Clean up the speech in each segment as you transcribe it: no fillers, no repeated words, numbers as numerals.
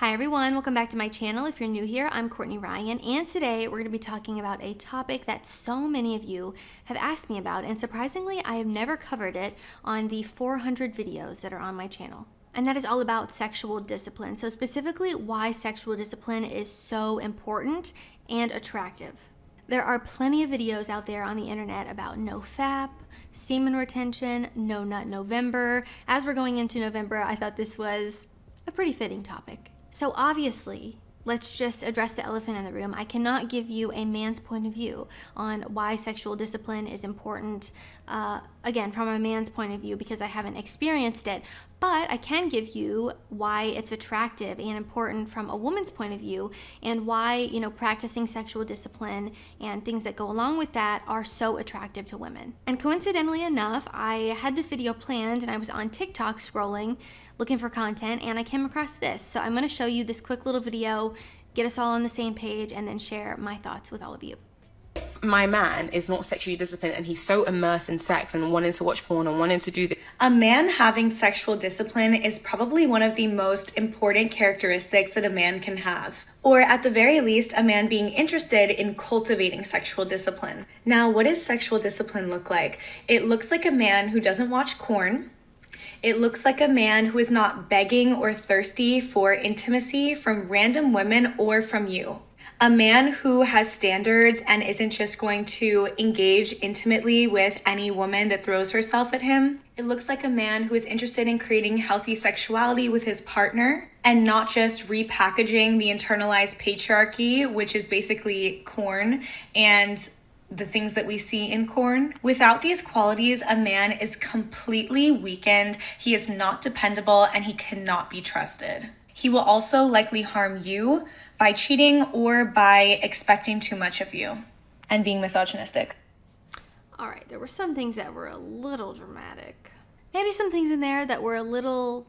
Hi everyone, welcome back to my channel. If you're new here, I'm Courtney Ryan, and today we're going to be talking about a topic that so many of you have asked me about, and surprisingly, I have never covered it on the 400 videos that are on my channel. And that is all about sexual discipline. So specifically, why sexual discipline is so important and attractive. There are plenty of videos out there on the internet about no FAP, semen retention, no nut November. As we're going into November, I thought this was a pretty fitting topic. So obviously, let's just address the elephant in the room. I cannot give you a man's point of view on why sexual discipline is important, again, from a man's point of view, because I haven't experienced it. But I can give you why it's attractive and important from a woman's point of view, and why, practicing sexual discipline and things that go along with that are so attractive to women. And coincidentally enough, I had this video planned and I was on TikTok scrolling, looking for content, and I came across this. So I'm going to show you this quick little video, get us all on the same page, and then share my thoughts with all of you. My man is not sexually disciplined and he's so immersed in sex and wanting to watch porn and wanting to do this. A man having sexual discipline is probably one of the most important characteristics that a man can have. Or at the very least, a man being interested in cultivating sexual discipline. Now, what does sexual discipline look like? It looks like a man who doesn't watch porn. It looks like a man who is not begging or thirsty for intimacy from random women or from you. A man who has standards and isn't just going to engage intimately with any woman that throws herself at him. It looks like a man who is interested in creating healthy sexuality with his partner and not just repackaging the internalized patriarchy, which is basically porn and the things that we see in porn. Without these qualities, a man is completely weakened, he is not dependable, and he cannot be trusted. He will also likely harm you by cheating or by expecting too much of you and being misogynistic. All right, there were some things that were a little dramatic. Maybe some things in there that were a little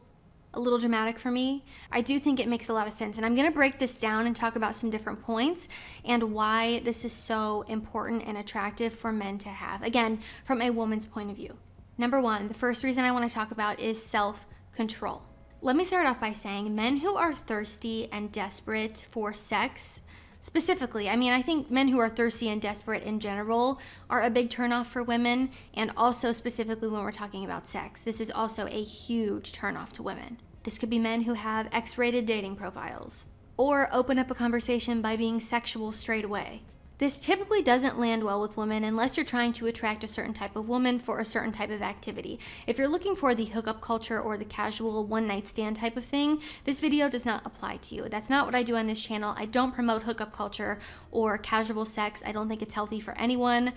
dramatic for me. I do think it makes a lot of sense, and I'm going to break this down and talk about some different points and why this is so important and attractive for men to have, again, from a woman's point of view. Number one, the first reason I want to talk about is self-control. Let me start off by saying men who are thirsty and desperate for sex, specifically, I think men who are thirsty and desperate in general are a big turnoff for women, and also specifically when we're talking about sex. This is also a huge turnoff to women. This could be men who have X-rated dating profiles, or open up a conversation by being sexual straight away. This typically doesn't land well with women unless you're trying to attract a certain type of woman for a certain type of activity. If you're looking for the hookup culture or the casual one-night stand type of thing, this video does not apply to you. That's not what I do on this channel. I don't promote hookup culture or casual sex. I don't think it's healthy for anyone.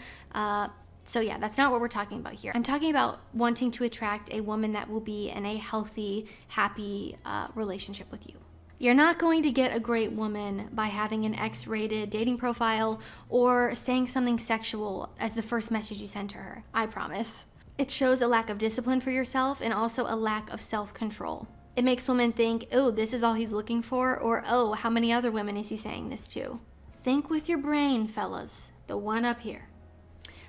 So yeah, that's not what we're talking about here. I'm talking about wanting to attract a woman that will be in a healthy, happy relationship with you. You're not going to get a great woman by having an X-rated dating profile or saying something sexual as the first message you send to her, I promise. It shows a lack of discipline for yourself and also a lack of self-control. It makes women think, oh, this is all he's looking for, or oh, how many other women is he saying this to? Think with your brain, fellas, the one up here.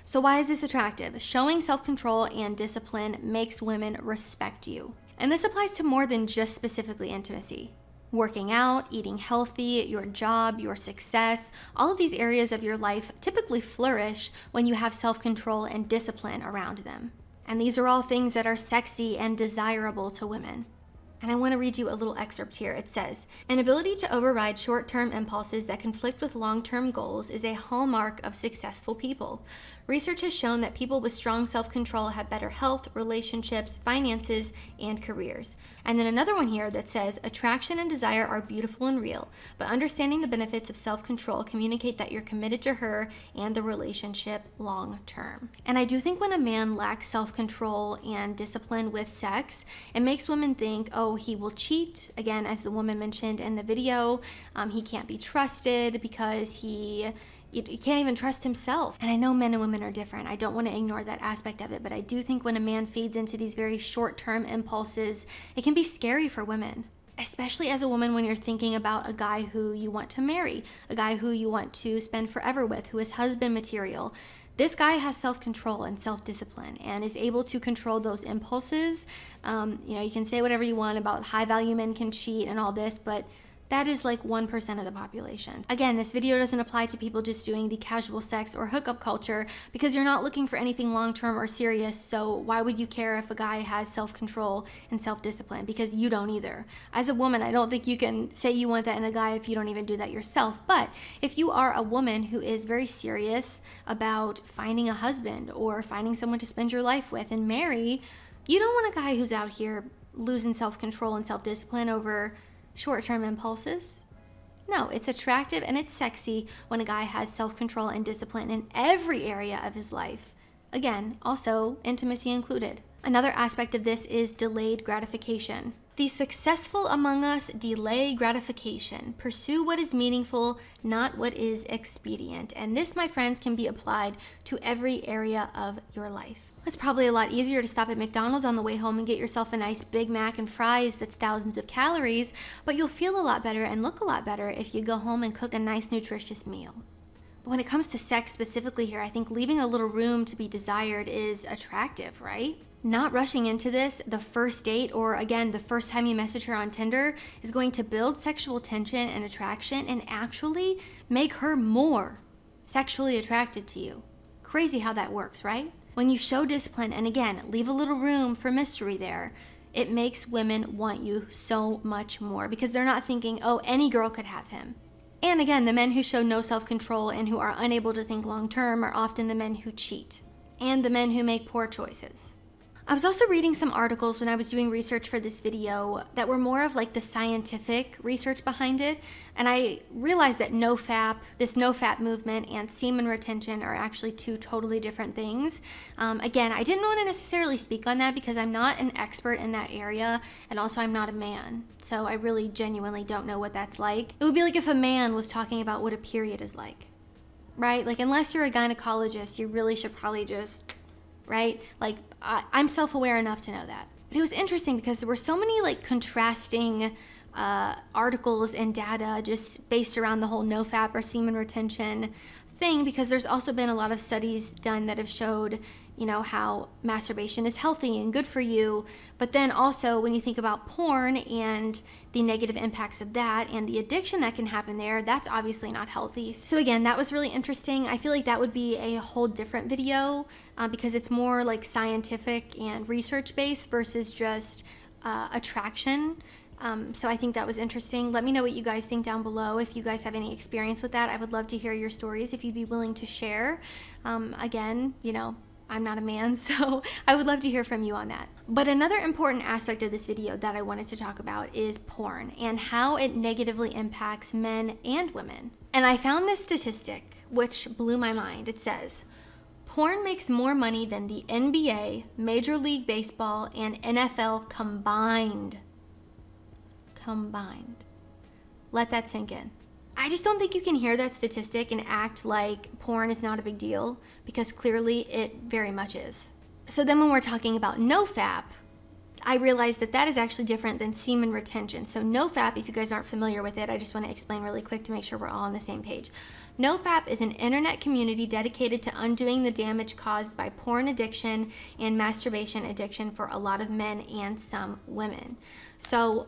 So why is this attractive? Showing self-control and discipline makes women respect you. And this applies to more than just specifically intimacy. Working out, eating healthy, your job, your success, all of these areas of your life typically flourish when you have self-control and discipline around them. And these are all things that are sexy and desirable to women. And I want to read you a little excerpt here. It says, an ability to override short-term impulses that conflict with long-term goals is a hallmark of successful people. Research has shown that people with strong self-control have better health, relationships, finances, and careers. And then another one here that says, attraction and desire are beautiful and real, but understanding the benefits of self-control communicate that you're committed to her and the relationship long-term. And I do think when a man lacks self-control and discipline with sex, it makes women think, oh, he will cheat. Again, as the woman mentioned in the video, he can't be trusted because you can't even trust himself. And I know men and women are different. I don't want to ignore that aspect of it, but I do think when a man feeds into these very short-term impulses, it can be scary for women. Especially as a woman when you're thinking about a guy who you want to marry, a guy who you want to spend forever with, who is husband material. This guy has self-control and self-discipline and is able to control those impulses. You can say whatever you want about high-value men can cheat and all this, but That is like 1% of the population. Again, this video doesn't apply to people just doing the casual sex or hookup culture because you're not looking for anything long-term or serious, so why would you care if a guy has self-control and self-discipline? Because you don't either. As a woman, I don't think you can say you want that in a guy if you don't even do that yourself. But if you are a woman who is very serious about finding a husband or finding someone to spend your life with and marry, you don't want a guy who's out here losing self-control and self-discipline over short-term impulses. No, it's attractive and it's sexy when a guy has self-control and discipline in every area of his life. Again, also intimacy included. Another aspect of this is delayed gratification. The successful among us delay gratification, pursue what is meaningful, not what is expedient. And this, my friends, can be applied to every area of your life. It's probably a lot easier to stop at McDonald's on the way home and get yourself a nice Big Mac and fries that's thousands of calories, but you'll feel a lot better and look a lot better if you go home and cook a nice, nutritious meal. But when it comes to sex specifically here, I think leaving a little room to be desired is attractive, right? Not rushing into this, the first date, or again, the first time you message her on Tinder, is going to build sexual tension and attraction and actually make her more sexually attracted to you. Crazy how that works, right? When you show discipline, and again, leave a little room for mystery there, it makes women want you so much more because they're not thinking, oh, any girl could have him. And again, the men who show no self-control and who are unable to think long-term are often the men who cheat and the men who make poor choices. I was also reading some articles when I was doing research for this video that were more of like the scientific research behind it, and I realized that this no-fap movement and semen retention are actually two totally different things. Again, I didn't want to necessarily speak on that because I'm not an expert in that area, and also I'm not a man, so I really genuinely don't know what that's like. It would be like if a man was talking about what a period is like, right? Like, unless you're a gynecologist, you really should probably just, right? Like, I'm self-aware enough to know that. But it was interesting because there were so many like contrasting articles and data just based around the whole no-fap or semen retention thing, because there's also been a lot of studies done that have showed, you know, how masturbation is healthy and good for you. But then also when you think about porn and the negative impacts of that and the addiction that can happen there, that's obviously not healthy. So again, that was really interesting. I feel like that would be a whole different video because it's more like scientific and research based versus just attraction. So I think that was interesting. Let me know what you guys think down below. If you guys have any experience with that, I would love to hear your stories if you'd be willing to share. Again, you know, I'm not a man, so I would love to hear from you on that. But another important aspect of this video that I wanted to talk about is porn and how it negatively impacts men and women. And I found this statistic, which blew my mind. It says, porn makes more money than the NBA, Major League Baseball, and NFL combined. Let that sink in. I just don't think you can hear that statistic and act like porn is not a big deal, because clearly it very much is. So then when we're talking about no-fap, I realized that that is actually different than semen retention. So no-fap, if you guys aren't familiar with it, I just want to explain really quick to make sure we're all on the same page. No-fap is an internet community dedicated to undoing the damage caused by porn addiction and masturbation addiction for a lot of men and some women. So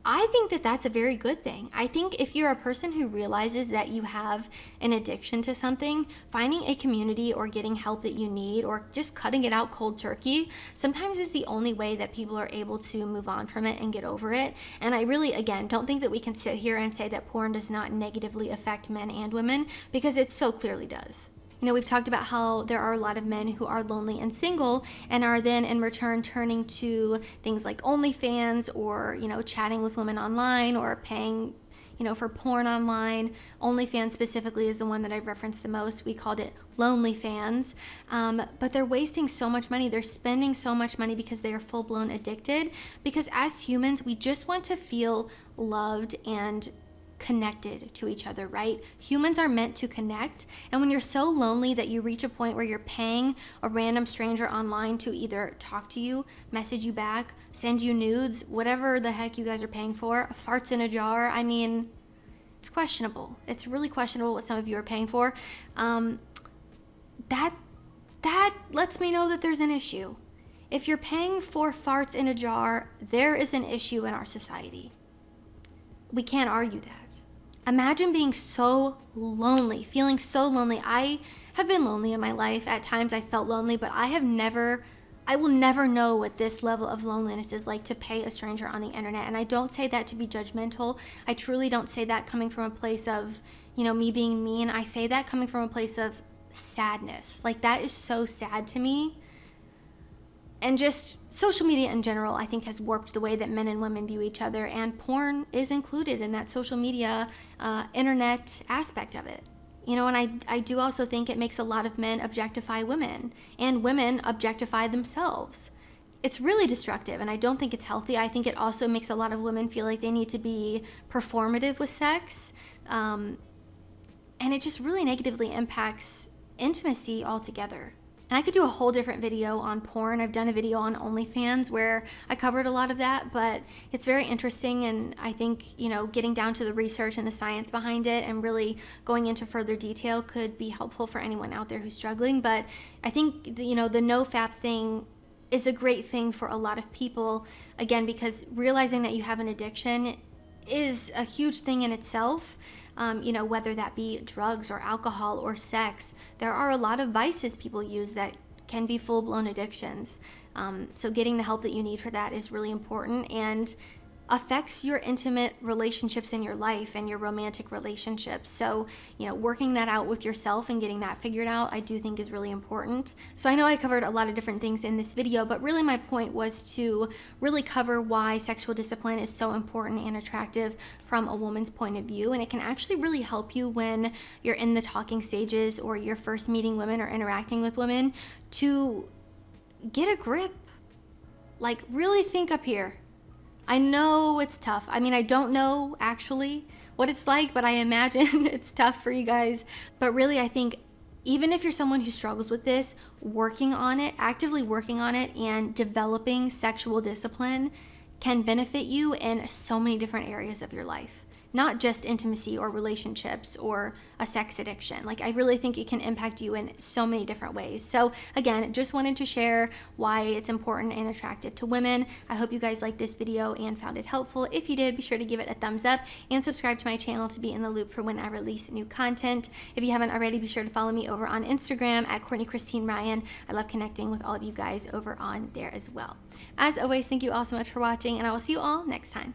I think that that's a very good thing. I think if you're a person who realizes that you have an addiction to something, finding a community or getting help that you need or just cutting it out cold turkey sometimes is the only way that people are able to move on from it and get over it. And I really, again, don't think that we can sit here and say that porn does not negatively affect men and women, because it so clearly does. You know, we've talked about how there are a lot of men who are lonely and single and are then in return turning to things like OnlyFans or, you know, chatting with women online or paying, you know, for porn online. OnlyFans specifically is the one that I've referenced the most. We called it Lonely Fans. But they're wasting so much money. They're spending so much money because they are full-blown addicted. Because as humans, we just want to feel loved and connected to each other, right? Humans are meant to connect, and when you're so lonely that you reach a point where you're paying a random stranger online to either talk to you, message you back, send you nudes, whatever the heck you guys are paying for, farts in a jar, I mean, it's questionable. It's really questionable what some of you are paying for. That lets me know that there's an issue. If you're paying for farts in a jar, there is an issue in our society. we can't argue that. Imagine being so lonely, feeling so lonely. I have been lonely in my life. At times I felt lonely, but I will never know what this level of loneliness is like to pay a stranger on the internet. And I don't say that to be judgmental. I truly don't say that coming from a place of, me being mean. I say that coming from a place of sadness. Like, that is so sad to me. And just social media in general, I think, has warped the way that men and women view each other, and porn is included in that social media, internet aspect of it. And I do also think it makes a lot of men objectify women, and women objectify themselves. It's really destructive, and I don't think it's healthy. I think it also makes a lot of women feel like they need to be performative with sex, and it just really negatively impacts intimacy altogether. And I could do a whole different video on porn. I've done a video on OnlyFans where I covered a lot of that, but it's very interesting, and I think, getting down to the research and the science behind it and really going into further detail could be helpful for anyone out there who's struggling. But I think, the NoFap thing is a great thing for a lot of people, again, because realizing that you have an addiction is a huge thing in itself. Whether that be drugs or alcohol or sex, there are a lot of vices people use that can be full-blown addictions. So getting the help that you need for that is really important, and affects your intimate relationships in your life and your romantic relationships. So, working that out with yourself and getting that figured out, I do think is really important. So I know I covered a lot of different things in this video, but really my point was to really cover why sexual discipline is so important and attractive from a woman's point of view. And it can actually really help you when you're in the talking stages or you're first meeting women or interacting with women to get a grip. Like, really think up here. I know it's tough. I mean, I don't know actually what it's like, but I imagine it's tough for you guys. But really, I think even if you're someone who struggles with this, working on it, actively working on it, and developing sexual discipline can benefit you in so many different areas of your life. Not just intimacy or relationships or a sex addiction. Like, I really think it can impact you in so many different ways. So again, just wanted to share why it's important and attractive to women. I hope you guys liked this video and found it helpful. If you did, be sure to give it a thumbs up and subscribe to my channel to be in the loop for when I release new content. If you haven't already, be sure to follow me over on Instagram at Courtney Christine Ryan. I love connecting with all of you guys over on there as well. As always, thank you all so much for watching, and I will see you all next time.